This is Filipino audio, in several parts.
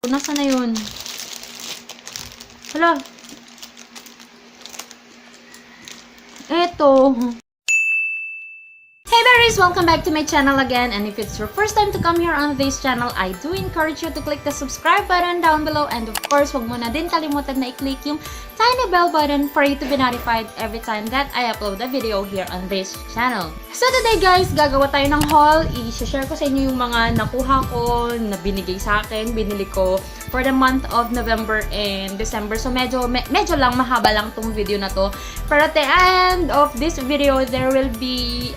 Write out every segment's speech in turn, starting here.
Nasaan na yun? Hala. Eto. Hey berries! Welcome back to my channel again, and if it's your first time to come here on this channel, I do encourage you to click the subscribe button down below, and of course, huwag mo na din kalimutan na i-click yung tiny bell button for you to be notified every time that I upload a video here on this channel. So today guys, gagawa tayo ng haul. I-share ko sa inyo yung mga nakuha ko, na binigay sa akin, binili ko for the month of November and December. So medyo lang, mahaba lang tong video na to. Pero at the end of this video, there will be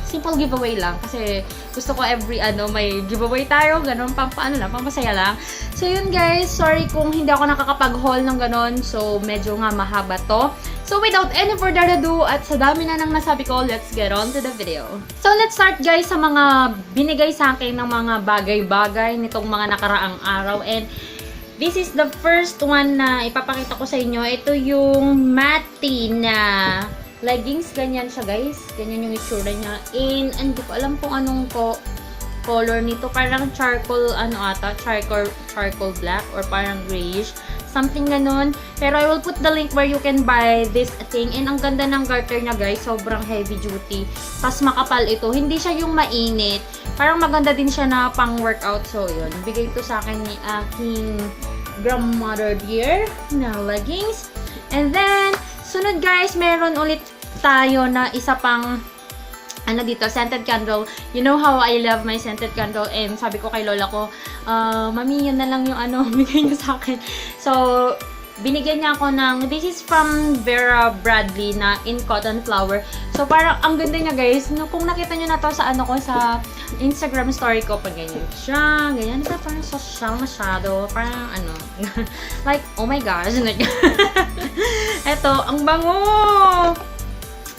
simple giveaway lang. Kasi gusto ko every may giveaway tayo. Ganun, pampasaya lang. So yun guys, sorry kung hindi ako nakakapag-haul ng ganun. So medyo nga mahaba to. So without any further ado, at sa dami na nang nasabi ko, let's get on to the video. So let's start guys sa mga binigay sa akin ng mga bagay-bagay nitong mga nakaraang araw. And this is the first one na ipapakita ko sa inyo. Ito yung Mati na leggings. Ganyan siya guys. Ganyan yung itsura niya. And hindi ko alam kung anong color nito. Parang charcoal, charcoal black or parang grayish. Something ganun. Pero I will put the link where you can buy this thing. And ang ganda ng garter niya guys. Sobrang heavy duty. Tapos makapal ito. Hindi siya yung mainit. Parang maganda din siya na pang workout. So yun. Bigay ito sa akin ni aking grandmother dear na leggings. And then, sunod guys, meron ulit tayo na isa pang dito, scented candle. You know how I love my scented candle. And sabi ko kay lola ko, mami, yun na lang yung bigay niyo sa akin. So, binigyan niya ako ng, this is from Vera Bradley na in cotton flower. So, parang, ang ganda niya guys. No, kung nakita niyo na to sa sa Instagram story ko, pag ganyan siya, ganyan siya, parang social masyado. Parang like, oh my gosh. Eto, ang bango!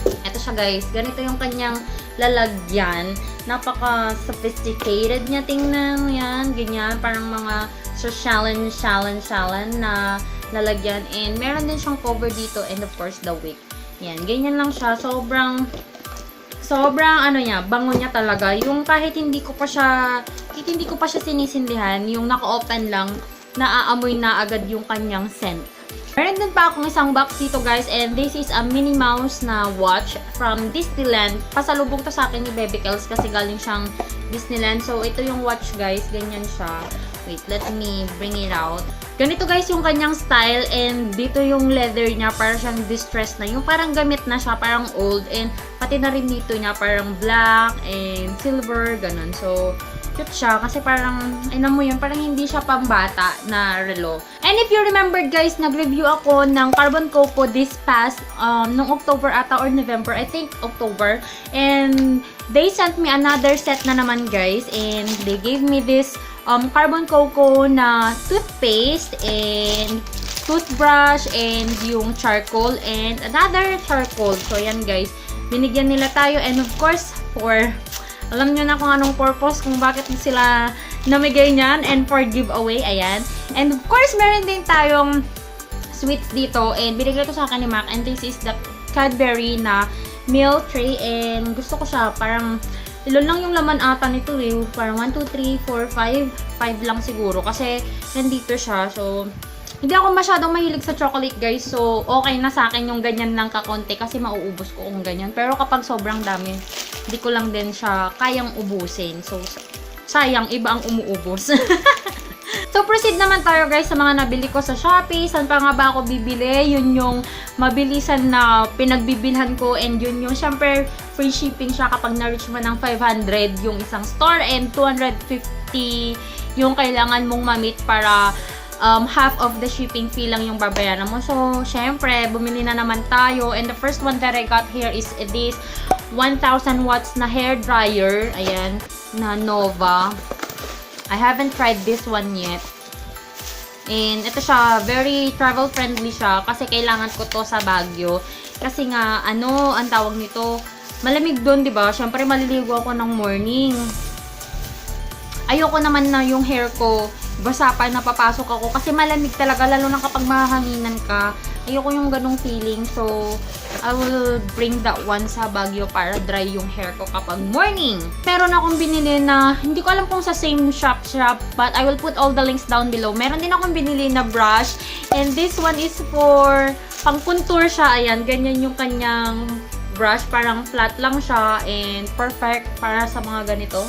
Ito siya guys, ganito yung kanyang lalagyan. Napaka-sophisticated niya, tingnan yan, ganyan, parang mga shalon na lalagyan. And meron din siyang cover dito, and of course the wick. Yan, ganyan lang siya, sobrang bango niya talaga. Yung kahit hindi ko pa siya sinisindihan, yung naka-open lang, naaamoy na agad yung kanyang scent. Meron din pa akong isang box dito guys, and this is a Minnie Mouse na watch from Disneyland. Pasalubong to sa akin ni Baby Kels kasi galing siyang Disneyland. So ito yung watch guys, ganyan siya. Wait, let me bring it out. Ganito guys yung kanyang style, and dito yung leather niya, parang siyang distressed na. Yung parang gamit na siya, parang old, and pati na rin dito niya, parang black and silver, ganun. So, cute siya kasi parang, mo yun, parang hindi siya pambata na relo. And if you remember guys, nag-review ako ng Carbon Coco this past, nung October ata or November, I think October. And they sent me another set na naman guys, and they gave me this Carbon Coco na toothpaste and toothbrush and yung charcoal and another charcoal. So yan guys, binigyan nila tayo, and of course alam nyo na kung anong purpose, kung bakit sila namigay niyan, and for giveaway, ayan. And of course, meron din tayong sweets dito, and binigay ito sa akin ni Mac, and this is the Cadbury na meal tray, and gusto ko siya, parang ilan lang yung laman ata nito eh, parang 1, 2, 3, 4, 5 lang siguro, kasi nandito siya. So hindi ako masyadong mahilig sa chocolate guys, so okay na sa akin yung ganyan lang kakonti kasi mauubos ko kung ganyan. Pero kapag sobrang dami, hindi ko lang din siya kayang ubusin. So sayang, iba ang umuubos. So proceed naman tayo guys sa mga nabili ko sa Shopee. Saan pa nga ba ako bibili? Yun yung mabilisan na pinagbibilhan ko, and yun yung syempre free shipping siya kapag na-reach mo ng 500 yung isang store, and 250 yung kailangan mong ma-meet para half of the shipping fee lang yung babayaran mo. So, syempre, bumili na naman tayo. And the first one that I got here is this 1000 watts na hair dryer. Ayan, na Nova. I haven't tried this one yet. And ito siya, very travel friendly siya kasi kailangan ko to sa Baguio. Kasi nga, ang tawag nito, malamig doon, di ba? Syempre, maliligo ako ng morning. Ayoko naman na yung hair ko basa pa na papasok ako kasi malamig talaga, lalo na kapag mahanginan ka. Ayoko yung ganong feeling. So, I will bring that one sa Baguio para dry yung hair ko kapag morning. Meron akong binili na, hindi ko alam kung sa same shop, but I will put all the links down below. Meron din akong binili na brush, and this one is for pang contour siya. Ayan, ganyan yung kanyang brush. Parang flat lang siya, and perfect para sa mga ganito.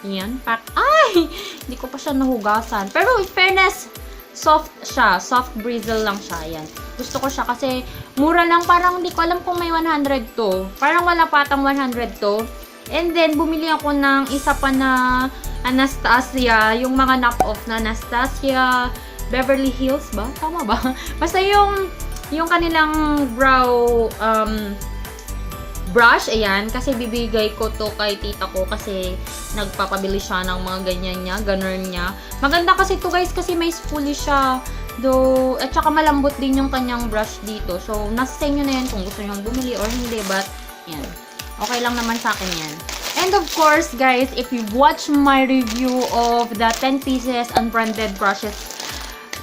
Ayan, ay! Hindi ko pa siya nahugasan. Pero in fairness, soft siya. Soft bristle lang siya. Ayan. Gusto ko siya kasi mura lang. Parang hindi ko alam kung may 100 to. Parang wala patang 100 to. And then, bumili ako ng isa pa na Anastasia. Yung mga knock-off na Anastasia Beverly Hills ba? Tama ba? Basta yung kanilang brow brush, ayan. Kasi bibigay ko to kay tita ko kasi nagpapabili siya ng mga ganyan niya, ganun niya. Maganda kasi to guys kasi may spoolie siya. Though, at saka malambot din yung kanyang brush dito. So, nasa sa inyo na yan kung gusto nyo bumili or hindi. But, yan. Okay lang naman sa akin yan. And of course, guys, if you've watched my review of the 10 pieces unbranded brushes,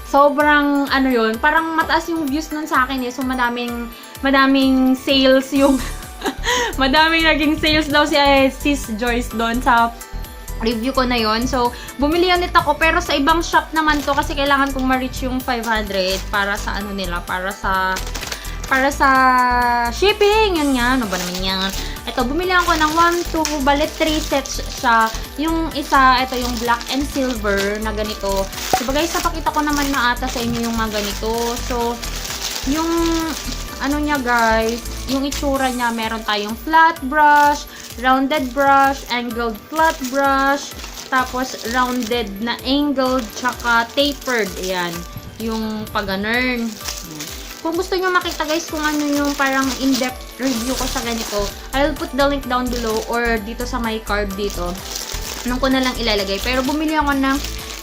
sobrang, ano yun, parang mataas yung views nun sa akin eh. So, madaming sales yung, madaming naging sales daw si Sis Joyce doon sa review ko na yon. So, bumili ulit ako. Pero sa ibang shop naman to kasi kailangan kong ma-reach yung 500 para sa ano nila, para sa shipping. Yun nga. Ano ba naman yan? Ito, bumili ako ng 1, 2, balit 3 sets siya. Yung isa, ito yung black and silver na ganito. So, guys, napakita ko naman na ata sa inyo yung mga ganito. So, yung ano niya guys, yung itsura niya, meron tayong flat brush, rounded brush, angled flat brush, tapos rounded na angled, tsaka tapered. Ayan, yung pag-ganun. Kung gusto nyo makita guys kung ano yung parang in-depth review ko sa ganito, I'll put the link down below or dito sa my card dito. Anong ko na lang ilalagay. Pero bumili ako ng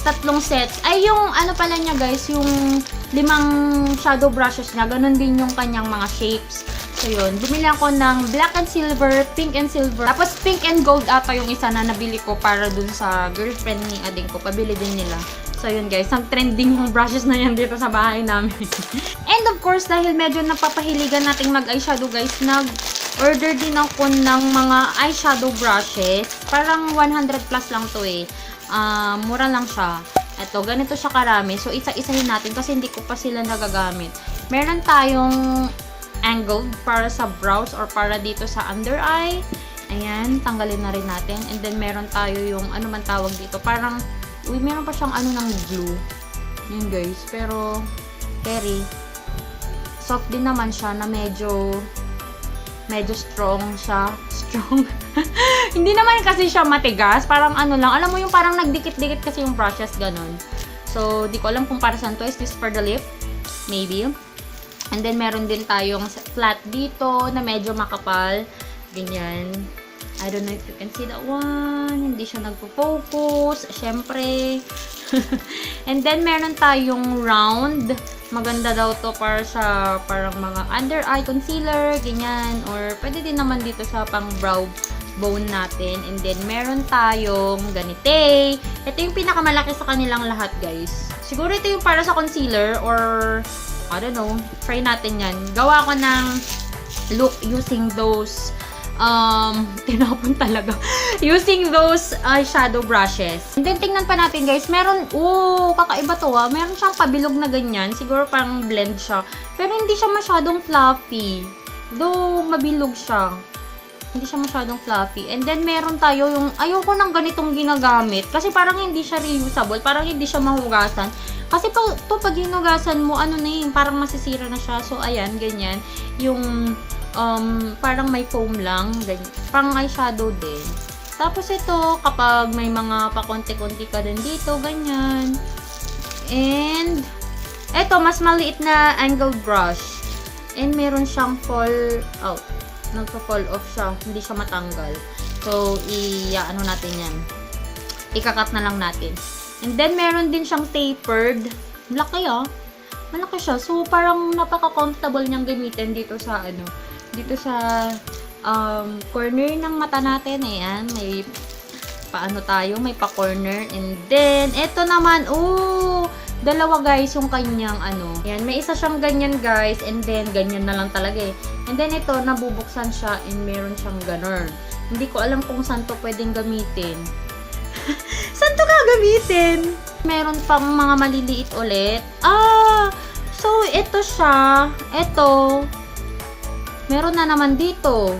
3 sets. Ay, yung ano pala niya guys, yung 5 shadow brushes niya. Ganun din yung kanyang mga shapes. So, yun. Bumili ako ng black and silver, pink and silver. Tapos, pink and gold ata yung isa na nabili ko para dun sa girlfriend ni Ading ko. Pabili din nila. So, yun guys. Ang trending yung brushes na yan dito sa bahay namin. And of course, dahil medyo napapahiligan nating mag-eyeshadow guys, nag-order din ako ng mga eyeshadow brushes. Parang 100 plus lang to eh. Mura lang siya. Ito, ganito siya karami. So, isa-isahin natin kasi hindi ko pa sila nagagamit. Meron tayong angled para sa brows or para dito sa under eye. Ayan, tanggalin na rin natin. And then, meron tayo yung, ano man tawag dito. Parang, meron pa siyang ano ng glue. Yun guys. Pero, very soft din naman siya na medyo strong siya. Strong. Hindi naman kasi siya matigas. Parang ano lang. Alam mo yung parang nagdikit-dikit kasi yung brushes. Ganun. So, di ko alam kung para saan to. Is this for the lip? Maybe. And then, meron din tayong flat dito na medyo makapal. Ganyan. I don't know if you can see that one. Hindi siya nagpo-focus. Siyempre. And then, meron tayong round. Maganda daw to para sa parang mga under eye concealer, ganyan. Or pwede din naman dito sa pang brow bone natin. And then, meron tayong ganite. Ito yung pinakamalaki sa kanilang lahat, guys. Siguro ito yung para sa concealer or I don't know. Try natin yan. Gawa ko ng look using those tinapon talaga. Using those eyeshadow brushes. And then, tingnan pa natin guys. Meron, kakaiba to ah. Meron siyang pabilog na ganyan. Siguro parang blend siya. Pero hindi siya masyadong fluffy. Though, mabilog siya. Hindi siya masyadong fluffy. And then, meron tayo yung, ayoko ng ganitong ginagamit. Kasi parang hindi siya reusable. Parang hindi siya mahugasan. Kasi pag hinugasan mo, ano na yun, parang masisira na siya. So, ayan, ganyan. Yung, parang may foam lang. Ganyan. Parang eyeshadow din. Tapos ito, kapag may mga pakonti-konti ka din dito, ganyan. And, eto, mas maliit na angled brush. And, meron siyang fall out. Nagpa-fall off siya. Hindi siya matanggal. So, ano natin yan. Ikakat na lang natin. And then, meron din siyang tapered. Laki ah. Malaki siya. So, parang napaka-comfortable niyang gamitin dito sa, dito sa corner ng mata natin. Ayan. May paano tayo. May pa-corner. And then, eto naman. Dalawa guys yung kanyang Ayan. May isa siyang ganyan guys. And then, ganyan na lang talaga eh. And then ito, nabubuksan siya and meron siyang ganun. Hindi ko alam kung saan to pwedeng gamitin. Saan to gagamitin? Meron pang mga maliliit ulit. So ito siya. Ito. Meron na naman dito.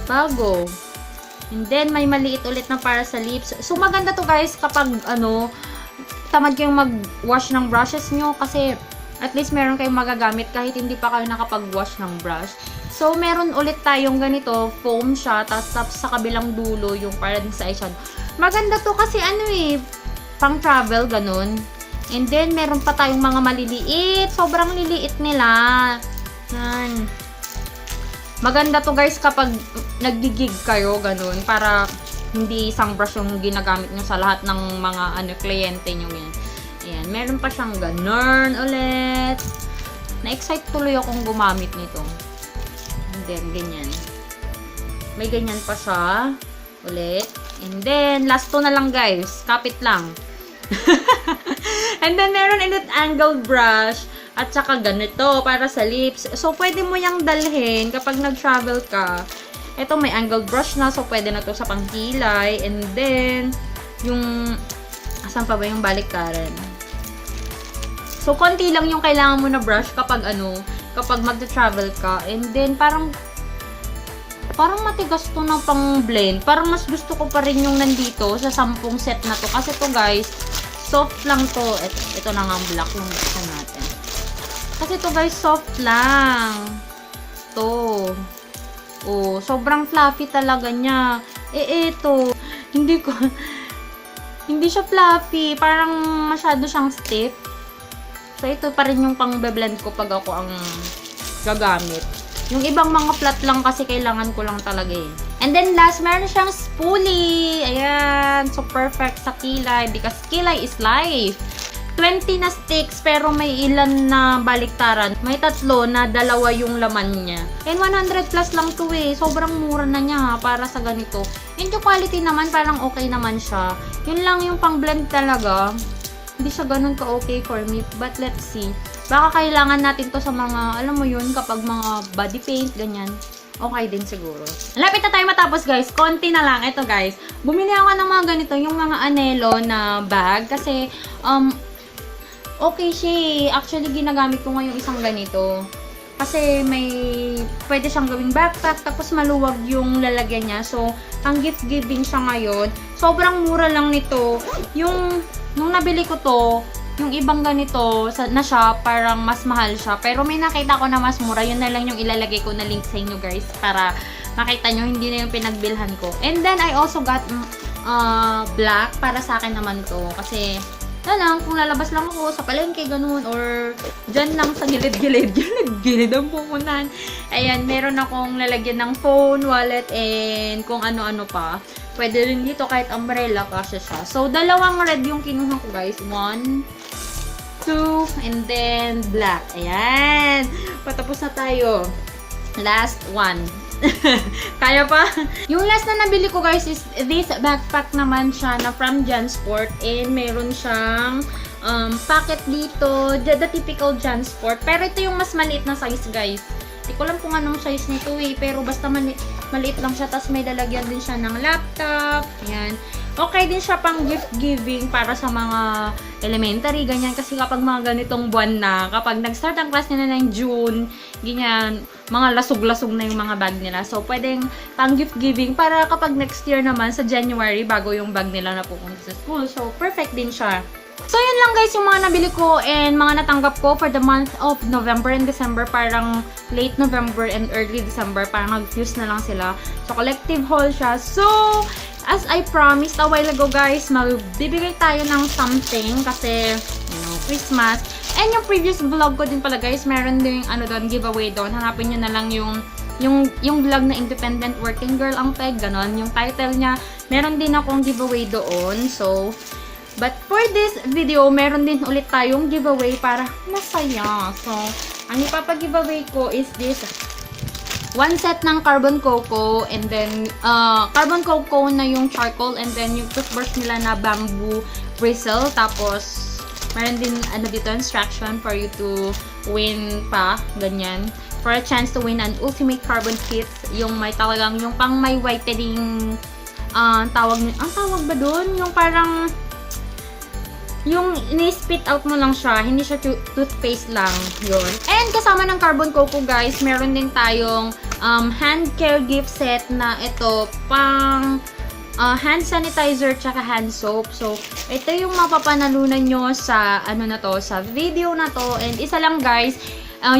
Bago. And then, may maliit ulit na para sa lips. So, maganda to guys kapag, tamad kayong mag-wash ng brushes nyo. Kasi, at least meron kayong magagamit kahit hindi pa kayo nakapag-wash ng brush. So, meron ulit tayong ganito. Foam siya. Tapos sa kabilang dulo, yung para din sa eyeshadow. Maganda to kasi pang travel, ganun. And then, meron pa tayong mga maliliit. Sobrang liliit nila. Yan. Maganda to guys kapag nag-gig kayo, ganun, para hindi isang brush yung ginagamit nyo sa lahat ng mga kliyente nyo. Yan. Ayan, meron pa siyang ganun ulit. Na-excite tuloy akong gumamit nito. And then, ganyan. May ganyan pa siya. Ulit. And then, last to na lang guys. Kapit lang. And then, meron ulit angled brush. At saka ganito, para sa lips. So, pwede mo yang dalhin kapag nag-travel ka. Ito, may angled brush na. So, pwede na to sa pangkilay. And then, yung... Asan pa ba yung baliktaran? So, konti lang yung kailangan mo na brush kapag kapag mag-travel ka. And then, parang matigas to na pang blend. Parang mas gusto ko pa rin yung nandito sa 10 set na to. Kasi to guys, soft lang to. Ito na nga ang black yung gusto natin. Kasi to guys, soft lang. To. Oh, sobrang fluffy talaga niya. Ito. Hindi siya fluffy. Parang masyado siyang stiff. So, ito pa rin yung pang-blend ko pag ako ang gagamit. Yung ibang mga flat lang kasi kailangan ko lang talaga eh. And then last, meron siyang spoolie. Ayan. So, perfect sa kilay because kilay is life. 20 na sticks, pero may ilan na baliktaran. May 3 na 2 yung laman niya. And 100 plus lang to eh. Sobrang mura na niya para sa ganito. And yung quality naman, parang okay naman siya. Yun lang yung pang-blend talaga. Hindi siya ganun ka-okay for me. But let's see. Baka kailangan natin to sa mga, alam mo yun, kapag mga body paint, ganyan. Okay din siguro. Lapit na tayo matapos guys. Konti na lang. Ito guys. Bumili ako ng mga ganito, yung mga anelo na bag. Kasi, okay siya eh. Actually, ginagamit ko ngayon isang ganito. Kasi pwede siyang gawing backpack, tapos maluwag yung lalagyan niya. So, ang gift-giving siya ngayon. Sobrang mura lang nito. Nung nabili ko to, yung ibang ganito na siya, parang mas mahal siya. Pero may nakita ko na mas mura. Yun na lang yung ilalagay ko na link sa inyo guys. Para makita nyo, hindi na yung pinagbilhan ko. And then, I also got black. Para sa akin naman to. Kasi, kung lalabas lang ako sa palengke, ganun, or dyan lang sa gilid-gilid, gilid ang pupunan. Ayan, meron akong lalagyan ng phone, wallet, and kung ano-ano pa. Pwede rin dito kahit umbrella kasi siya. So, 2 red yung kinuha ko, guys. 1, 2, and then black. Ayan. Patapos na tayo. Last one. Kaya pa? Yung last na nabili ko guys is this backpack naman siya na from Jansport, and meron siyang pocket dito, the typical Jansport, pero ito yung mas maliit na size guys. Hindi ko alam kung anong size nito eh, pero basta maliit lang siya, tapos may lalagyan din siya ng laptop. Ayan. Okay din siya pang gift giving para sa mga elementary, ganyan. Kasi kapag mga ganitong buwan na, kapag nag-start ang class nila ng June, ganyan, mga lasog-lasog na yung mga bag nila. So, pwedeng pang gift giving para kapag next year naman, sa January, bago yung bag nila na pupunta sa school. So, perfect din siya. So, yun lang guys yung mga nabili ko and mga natanggap ko for the month of November and December. Parang late November and early December. Parang nag-fuse na lang sila. So, collective haul siya. So, as I promised a while ago guys, magbibigay tayo ng something kasi, you know, Christmas. And yung previous vlog ko din pala guys, meron din doon, giveaway doon. Hanapin nyo na lang yung vlog na Independent Working Girl ang peg, ganon. Yung title niya, meron din akong giveaway doon. So, but for this video, meron din ulit tayong giveaway para masaya. So, ang ipapag-giveaway ko is this one set ng Carbon Coco, and then Carbon Coco na yung charcoal, and then yung toothbrush nila na bamboo bristle. Tapos meron din dito instruction for you to win pa, ganyan. for a chance to win an Ultimate Carbon Kit. Yung may talagang, yung pang may whitening, ang tawag ba dun? Yung parang, yung ni-spit out mo lang siya, hindi siya toothpaste lang, yun. And kasama ng Carbon Coco guys, meron din tayong hand care gift set na ito, pang hand sanitizer tsaka hand soap. So, ito yung mapapanalunan nyo sa, sa video na to. And isa lang guys,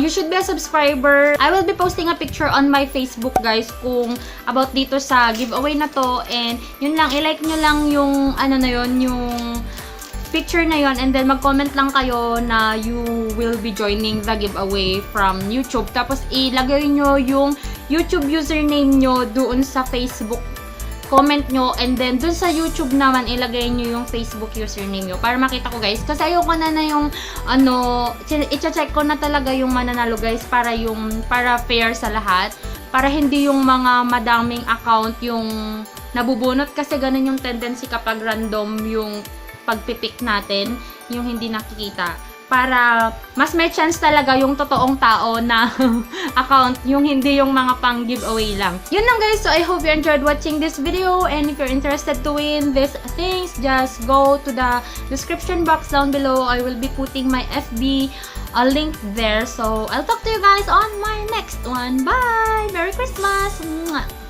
you should be a subscriber. I will be posting a picture on my Facebook guys kung about dito sa giveaway na to. And yun lang, i-like nyo lang yung yung picture na yon, and then mag-comment lang kayo na you will be joining the giveaway from YouTube. Tapos ilagay nyo yung YouTube username nyo doon sa Facebook comment nyo, and then dun sa YouTube naman ilagay nyo yung Facebook username nyo para makita ko guys, kasi ayoko na yung i-check ko na talaga yung mananalo guys, para fair sa lahat, para hindi yung mga madaming account yung nabubunot, kasi ganun yung tendency kapag random yung pagpipick natin, yung hindi nakikita. Para mas may chance talaga yung totoong tao na account, yung hindi yung mga pang giveaway lang. Yun lang guys, so I hope you enjoyed watching this video, and if you're interested to win these things, just go to the description box down below. I will be putting my FB link there. So I'll talk to you guys on my next one. Bye! Merry Christmas! Mwah!